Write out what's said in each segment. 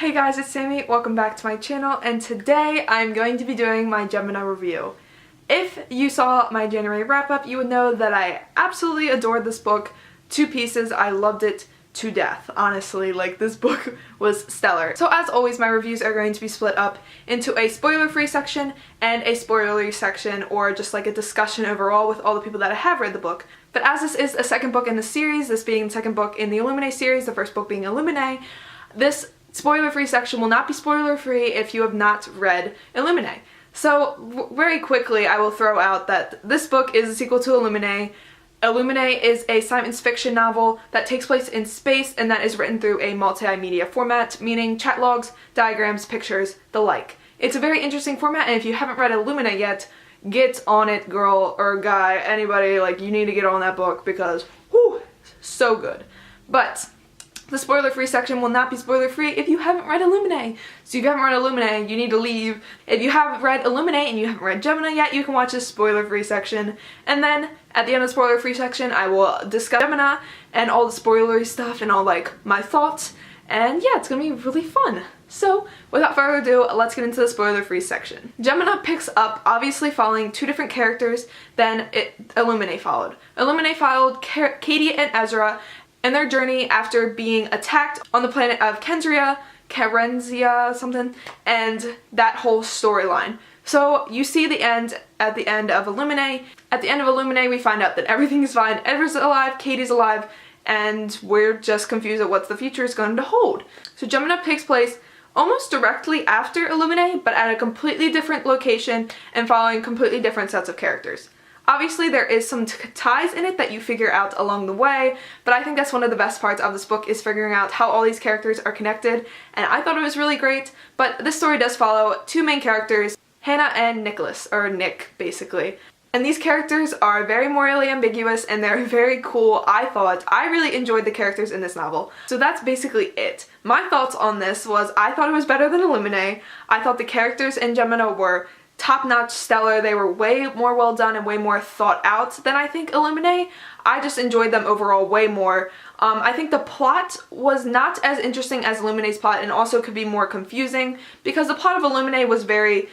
Hey guys, it's Sammy. Welcome back to my channel, and today I'm going to be doing my Gemina review. If you saw my January wrap-up, you would know that I absolutely adored this book to pieces. I loved it to death, honestly. Like, this book was stellar. So as always, my reviews are going to be split up into a spoiler-free section and a spoilery section, or just like a discussion overall with all the people that have read the book. But as this is a second book in the series, this being the second book in the Illuminae series, the first book being Illuminae, this spoiler-free section will not be spoiler-free if you have not read Illuminae. So very quickly I will throw out that this book is a sequel to Illuminae. Illuminae is a science fiction novel that takes place in space and that is written through a multimedia format, meaning chat logs, diagrams, pictures, the like. It's a very interesting format, and if you haven't read Illuminae yet, get on it, girl or guy, anybody. Like, you need to get on that book because, whew, so good. But the spoiler-free section will not be spoiler-free if you haven't read Illuminae. So if you haven't read Illuminae, you need to leave. If you haven't read Illuminae and you haven't read Gemina yet, you can watch this spoiler-free section. And then, at the end of the spoiler-free section, I will discuss Gemina and all the spoilery stuff and all, like, my thoughts. And yeah, it's gonna be really fun. So, without further ado, let's get into the spoiler-free section. Gemina picks up, obviously following two different characters than Illuminae followed. Illuminae followed Katie and Ezra and their journey after being attacked on the planet of Kerenzia something, and that whole storyline. So you see the end at the end of Illuminae. At the end of Illuminae, we find out that everything is fine. Ezra's alive, Katie's alive, and we're just confused at what the future is going to hold. So Gemina takes place almost directly after Illuminae, but at a completely different location and following completely different sets of characters. Obviously, there is some ties in it that you figure out along the way, but I think that's one of the best parts of this book, is figuring out how all these characters are connected, and I thought it was really great. But this story does follow two main characters, Hannah and Nicholas, or Nick, basically. And these characters are very morally ambiguous, and they're very cool, I thought. I really enjoyed the characters in this novel. So that's basically it. My thoughts on this was, I thought it was better than Illuminae. I thought the characters in Gemina were top-notch, stellar. They were way more well done and way more thought out than I think Illuminae. I just enjoyed them overall way more. I think the plot was not as interesting as Illuminae's plot, and also could be more confusing, because the plot of Illuminae was very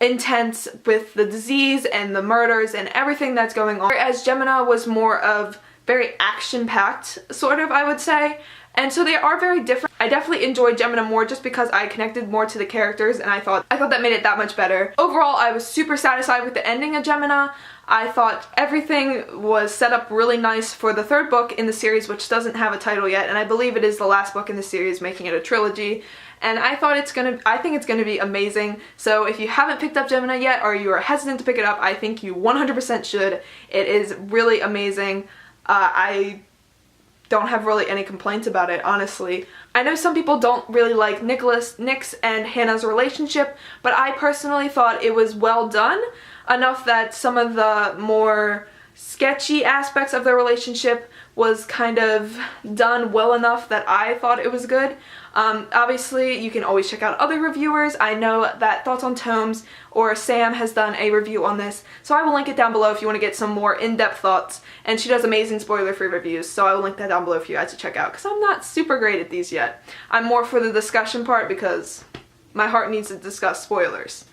intense with the disease and the murders and everything that's going on, whereas Gemina was more of very action-packed, sort of, I would say. And so they are very different. I definitely enjoyed Gemina more just because I connected more to the characters, and I thought that made it that much better. Overall, I was super satisfied with the ending of Gemina. I thought everything was set up really nice for the third book in the series, which doesn't have a title yet, and I believe it is the last book in the series, making it a trilogy. And I think it's gonna be amazing. So if you haven't picked up Gemina yet, or you are hesitant to pick it up, I think you 100% should. It is really amazing. I don't have really any complaints about it, honestly. I know some people don't really like Nick's and Hannah's relationship, but I personally thought it was well done, enough that some of the more sketchy aspects of their relationship was kind of done well enough that I thought it was good. Obviously, you can always check out other reviewers. I know that Thoughts on Tomes or Sam has done a review on this, so I will link it down below if you want to get some more in-depth thoughts, and she does amazing spoiler-free reviews, so I will link that down below for you guys to check out, because I'm not super great at these yet. I'm more for the discussion part because my heart needs to discuss spoilers.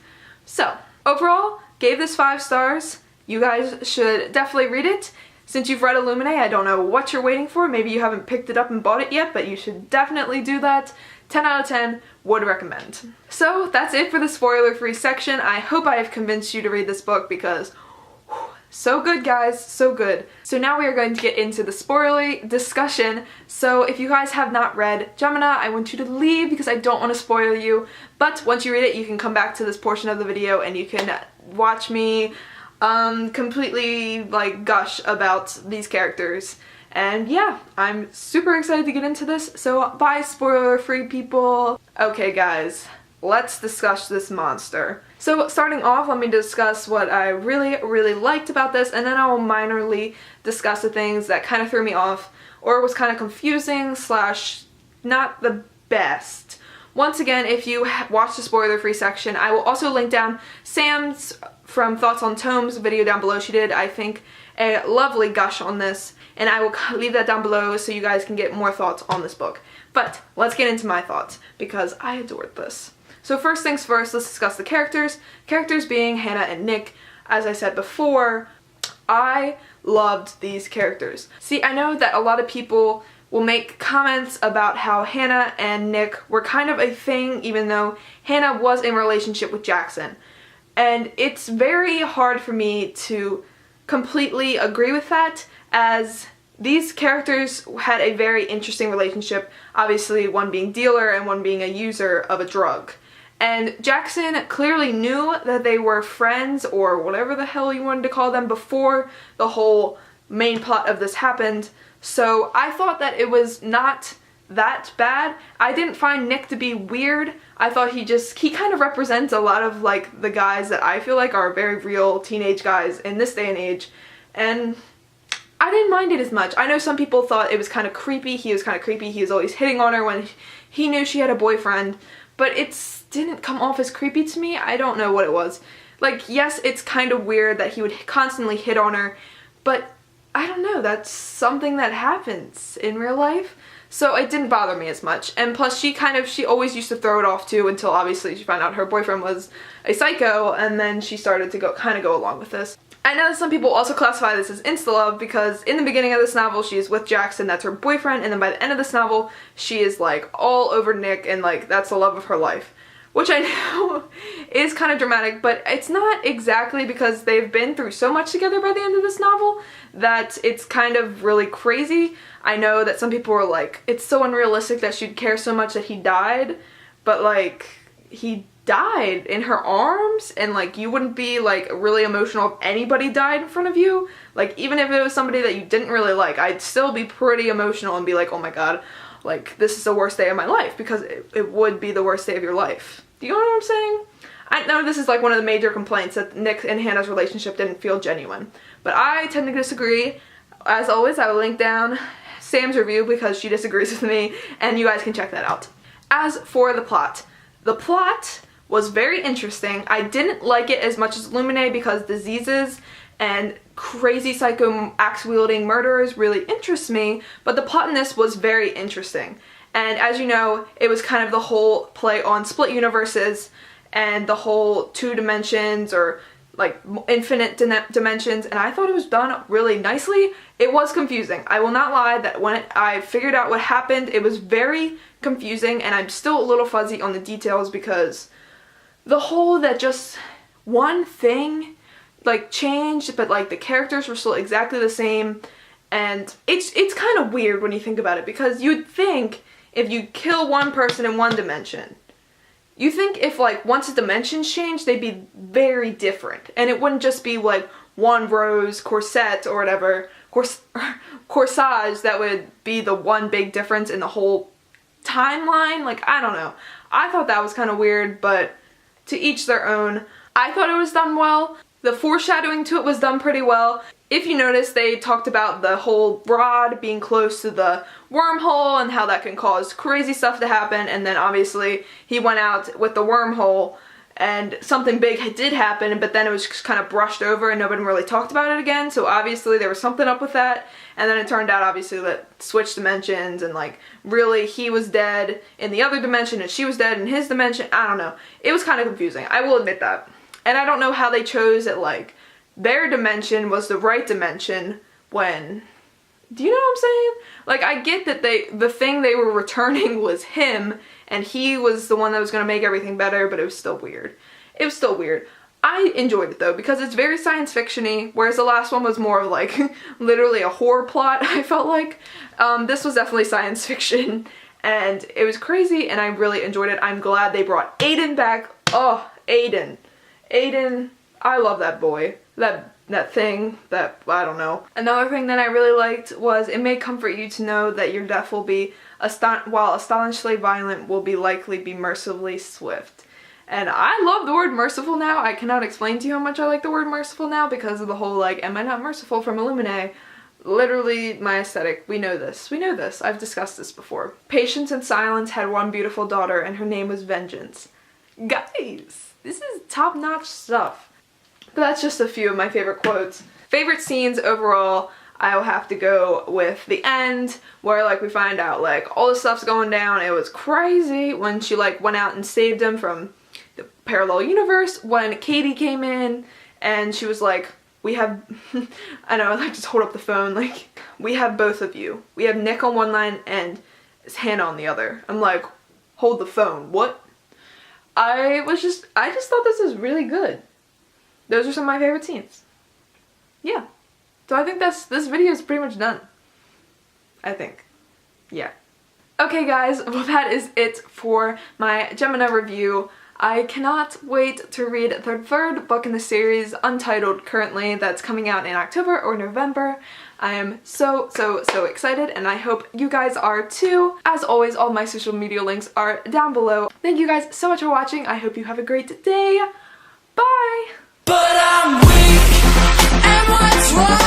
So, overall, gave this 5 stars. You guys should definitely read it. Since you've read Illuminae, I don't know what you're waiting for. Maybe you haven't picked it up and bought it yet, but you should definitely do that. 10 out of 10, would recommend. So that's it for the spoiler-free section. I hope I have convinced you to read this book because so good, guys, so good. So now we are going to get into the spoilery discussion. So if you guys have not read Gemina, I want you to leave because I don't want to spoil you. But once you read it, you can come back to this portion of the video and you can watch me completely, like, gush about these characters. And yeah, I'm super excited to get into this, so bye spoiler-free people. Okay guys, let's discuss this monster. So starting off, let me discuss what I really liked about this, and then I will minorly discuss the things that kind of threw me off or was kind of confusing slash not the best. Once again, if you watch the spoiler-free section, I will also link down Sam's from Thoughts on Tomes video down below. She did, I think, a lovely gush on this, and I will leave that down below so you guys can get more thoughts on this book. But let's get into my thoughts, because I adored this. So first things first, let's discuss the characters. Characters being Hannah and Nick. As I said before, I loved these characters. See, I know that a lot of people will make comments about how Hannah and Nick were kind of a thing, even though Hannah was in a relationship with Jackson. And it's very hard for me to completely agree with that, as these characters had a very interesting relationship, obviously one being dealer and one being a user of a drug. And Jackson clearly knew that they were friends, or whatever the hell you wanted to call them, before the whole main plot of this happened. So I thought that it was not that bad. I didn't find Nick to be weird. I thought he kind of represents a lot of like the guys that I feel like are very real teenage guys in this day and age. And I didn't mind it as much. I know some people thought it was kind of creepy. He was kind of creepy. He was always hitting on her when he knew she had a boyfriend. But it didn't come off as creepy to me. I don't know what it was. Like, yes, it's kind of weird that he would constantly hit on her, but I don't know, that's something that happens in real life. So it didn't bother me as much. And plus she always used to throw it off too, until obviously she found out her boyfriend was a psycho, and then she started to kind of go along with this. I know that some people also classify this as insta-love, because in the beginning of this novel she is with Jackson, that's her boyfriend, and then by the end of this novel she is like all over Nick, and like that's the love of her life. Which I know is kind of dramatic, but it's not exactly, because they've been through so much together by the end of this novel that it's kind of really crazy. I know that some people were like, it's so unrealistic that she'd care so much that he died, but like, he died in her arms, and like you wouldn't be like really emotional if anybody died in front of you. Like, even if it was somebody that you didn't really like, I'd still be pretty emotional and be like, oh my god, like this is the worst day of my life, because it would be the worst day of your life. Do you know what I'm saying? I know this is like one of the major complaints, that Nick and Hannah's relationship didn't feel genuine, but I tend to disagree. As always, I will link down Sam's review because she disagrees with me, and you guys can check that out. As for the plot was very interesting. I didn't like it as much as Lumine, because diseases and crazy psycho axe-wielding murderers really interest me, but the plot in this was very interesting. And as you know, it was kind of the whole play on split universes and the whole 2 dimensions, or like infinite dimensions, and I thought it was done really nicely. It was confusing. I will not lie that when I figured out what happened, it was very confusing, and I'm still a little fuzzy on the details, because the whole that just one thing like changed, but like the characters were still exactly the same, and it's kind of weird when you think about it, because you'd think if you kill one person in one dimension, you think if like once the dimensions change, they'd be very different, and it wouldn't just be like one rose corset or whatever, corsage, that would be the one big difference in the whole timeline. Like, I don't know. I thought that was kind of weird, but to each their own. I thought it was done well. The foreshadowing to it was done pretty well. If you notice, they talked about the whole rod being close to the wormhole and how that can cause crazy stuff to happen, and then obviously he went out with the wormhole and something big did happen, but then it was just kind of brushed over and nobody really talked about it again, so obviously there was something up with that. And then it turned out obviously that switched dimensions, and like really he was dead in the other dimension and she was dead in his dimension. I don't know. It was kind of confusing, I will admit that. And I don't know how they chose it, like their dimension was the right dimension when, do you know what I'm saying? Like, I get that the thing they were returning was him, and he was the one that was going to make everything better, but it was still weird. It was still weird. I enjoyed it though, because it's very science fiction-y, whereas the last one was more of like literally a horror plot, I felt like. This was definitely science fiction, and it was crazy, and I really enjoyed it. I'm glad they brought Aiden back. Oh, Aiden. Aiden, I love that boy. That thing, that, I don't know. Another thing that I really liked was it may comfort you to know that your death will be, while astonishingly violent, will be likely be mercifully swift. And I love the word merciful now. I cannot explain to you how much I like the word merciful now because of the whole like, am I not merciful from Illumine? Literally my aesthetic. We know this. We know this. I've discussed this before. Patience and Silence had one beautiful daughter and her name was Vengeance. Guys, this is top-notch stuff. But that's just a few of my favorite quotes. Favorite scenes overall, I'll have to go with the end where like we find out like all this stuff's going down. It was crazy when she like went out and saved him from the parallel universe, when Katie came in and she was like, we have, I know, I like just hold up the phone, like, we have both of you. We have Nick on one line and Hannah on the other. I'm like, hold the phone, what? I just thought this was really good. Those are some of my favorite scenes. Yeah. So I think this video is pretty much done. I think. Yeah. Okay guys, well that is it for my Gemina review. I cannot wait to read the third book in the series, Untitled, currently, that's coming out in October or November. I am so excited, and I hope you guys are too. As always, all my social media links are down below. Thank you guys so much for watching. I hope you have a great day. Bye! But I'm weak, and what's wrong?